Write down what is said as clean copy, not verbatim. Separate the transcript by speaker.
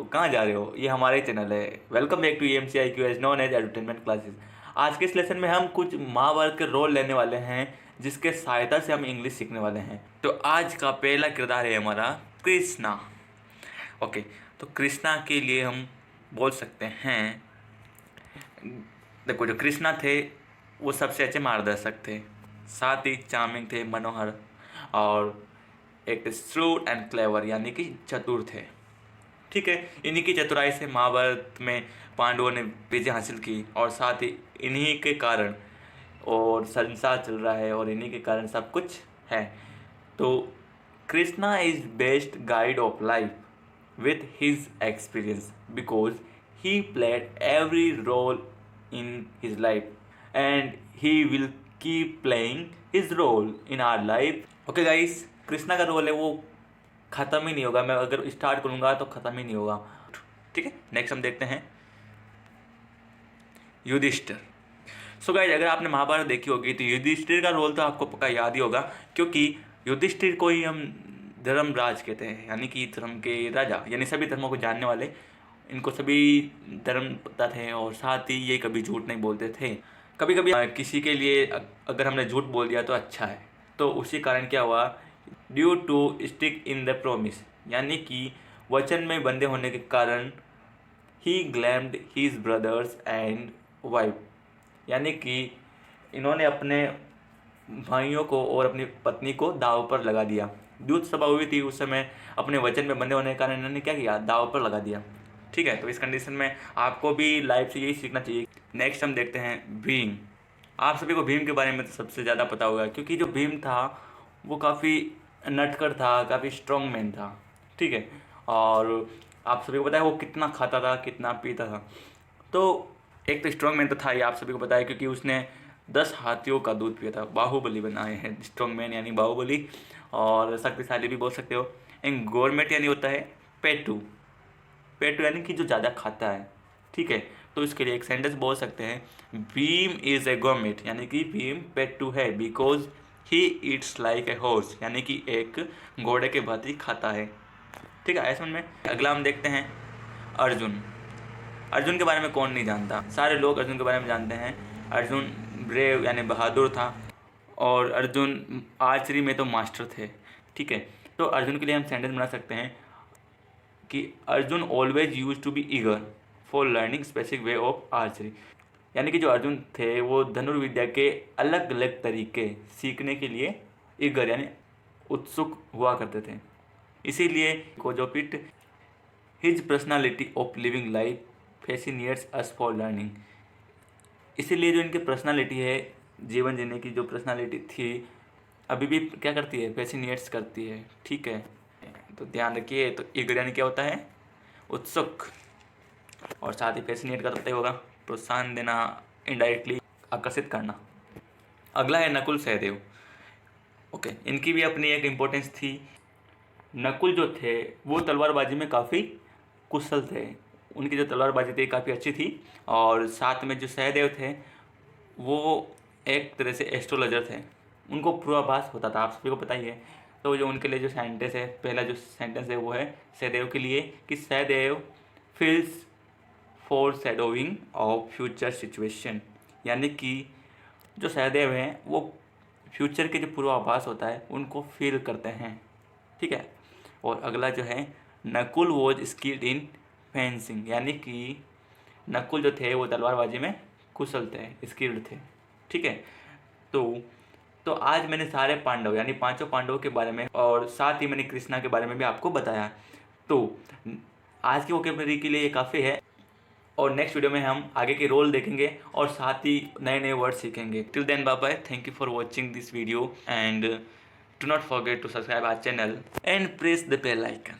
Speaker 1: कहाँ जा रहे हो? ये हमारे चैनल है। वेलकम बैक टू EMCIQ एज नॉन एज एडवर्टाइजमेंट क्लासेस। आज के इस लेसन में हम कुछ महाभारत के रोल लेने वाले हैं जिसके सहायता से हम इंग्लिश सीखने वाले हैं। तो आज का पहला किरदार है हमारा कृष्णा। ओके, तो कृष्णा के लिए हम बोल सकते हैं, देखो जो कृष्णा थे वो सबसे अच्छे मार्गदर्शक थे, साथ ही चार्मिंग थे, मनोहर, और एक श्रूड एंड क्लेवर यानी कि चतुर थे। ठीक है, इन्हीं की चतुराई से महाभारत में पांडवों ने विजय हासिल की और साथ ही इन्हीं के कारण और संसार चल रहा है और इन्हीं के कारण सब कुछ है। तो Krishna is best guide of life with his experience because he played every role in his life and he will keep playing his role in our life. Okay guys, Krishna का रोल है वो ख़त्म ही नहीं होगा। मैं अगर स्टार्ट करूँगा तो ख़त्म ही नहीं होगा। ठीक है, नेक्स्ट हम देखते हैं युधिष्ठिर। सो गाइज, अगर आपने महाभारत देखी होगी तो युधिष्ठिर का रोल तो आपको पक्का याद ही होगा, क्योंकि युधिष्ठिर को ही हम धर्मराज कहते हैं, यानी कि धर्म के राजा, यानी सभी धर्मों को जानने वाले। इनको सभी धर्म पता थे और साथ ही ये कभी झूठ नहीं बोलते थे। कभी कभी किसी के लिए अगर हमने झूठ बोल दिया तो अच्छा है। तो उसी कारण क्या हुआ, due to stick in the promise, यानी कि वचन में बंधे होने के कारण ही ग्लैम्ड हीज ब्रदर्स एंड वाइफ, यानी कि इन्होंने अपने भाइयों को और अपनी पत्नी को दाव पर लगा दिया। युद्ध सभा हुई थी उस समय, अपने वचन में बंधे होने के कारण इन्होंने क्या किया, दाव पर लगा दिया। ठीक है, तो इस कंडीशन में आपको भी लाइफ से यही सीखना चाहिए। नेक्स्ट हम देखते हैं भीम। आप सभी को भीम के बारे में तो सबसे ज़्यादा पता होगा, क्योंकि जो भीम था वो काफ़ी नटखट था, काफ़ी स्ट्रॉन्ग मैन था। ठीक है, और आप सभी को पता है वो कितना खाता था, कितना पीता था। तो एक तो स्ट्रॉन्ग मैन तो था ही, आप सभी को पता है, क्योंकि उसने 10 हाथियों का दूध पिया था। बाहुबली बनाए हैं, स्ट्रॉन्ग मैन यानी बाहुबली, और शक्तिशाली भी बोल सकते हो। इन गवर्नमेंट यानी होता है पेटू। पेटू यानी कि जो ज़्यादा खाता है। ठीक है, तो इसके लिए एक सेंटेंस बोल सकते हैं, भीम इज़ ए गवर्नमेंट, यानी कि भीम पेटू है because he eats like a horse, यानी कि एक घोड़े के भांति खाता है। ठीक है, ऐसे में अगला हम देखते हैं अर्जुन। अर्जुन के बारे में कौन नहीं जानता, सारे लोग अर्जुन के बारे में जानते हैं। अर्जुन ब्रेव यानी बहादुर था, और अर्जुन आर्चरी में तो मास्टर थे। ठीक है, तो अर्जुन के लिए हम सेंटेंस बना सकते हैं कि Arjun always use to be eager for learning specific way of archery, यानी कि जो अर्जुन थे वो धनुर्विद्या के अलग अलग तरीके सीखने के लिए ईगर यानी उत्सुक हुआ करते थे। इसीलिए को जो पिट his personality of living life fascinates us for learning, इसीलिए जो इनकी पर्सनालिटी है, जीवन जीने की जो पर्सनालिटी थी, अभी भी क्या करती है, फैसिनेट्स करती है। ठीक है, तो ध्यान रखिए। तो ईगर यानी क्या होता है, उत्सुक, और साथ ही फैसिनेट का पता ही होगा, प्रोत्साहन देना, इनडायरेक्टली आकर्षित करना। अगला है नकुल सहदेव। ओके, इनकी भी अपनी एक इम्पोर्टेंस थी। नकुल जो थे वो तलवारबाजी में काफ़ी कुशल थे, उनकी जो तलवारबाजी थी काफ़ी अच्छी थी। और साथ में जो सहदेव थे वो एक तरह से एस्ट्रोलॉजर थे, उनको पूर्वाभास होता था, आप सभी को पता ही है। तो जो उनके लिए जो सेंटेंस है, पहला जो सेंटेंस है वो है सहदेव के लिए कि Sahdev feels for shadowing of future situation, यानी कि जो सहदेव हैं वो फ्यूचर के जो पूर्वाभास होता है उनको फील करते हैं। ठीक है, और अगला जो है Nakul was skilled in fencing, यानी कि नकुल जो थे वो तलवारबाजी में कुशल थे, स्किल्ड थे। ठीक है, तो आज मैंने सारे पांडव यानी पांचों पांडवों के बारे में और साथ ही मैंने कृष्णा के बारे में भी आपको बताया। तो आज की वोकैबुलरी के लिए ये काफ़ी है, और नेक्स्ट वीडियो में हम आगे के रोल देखेंगे और साथ ही नए नए वर्ड सीखेंगे। Till then bye bye, thank you for watching this video and do not forget to subscribe our channel and press the bell icon.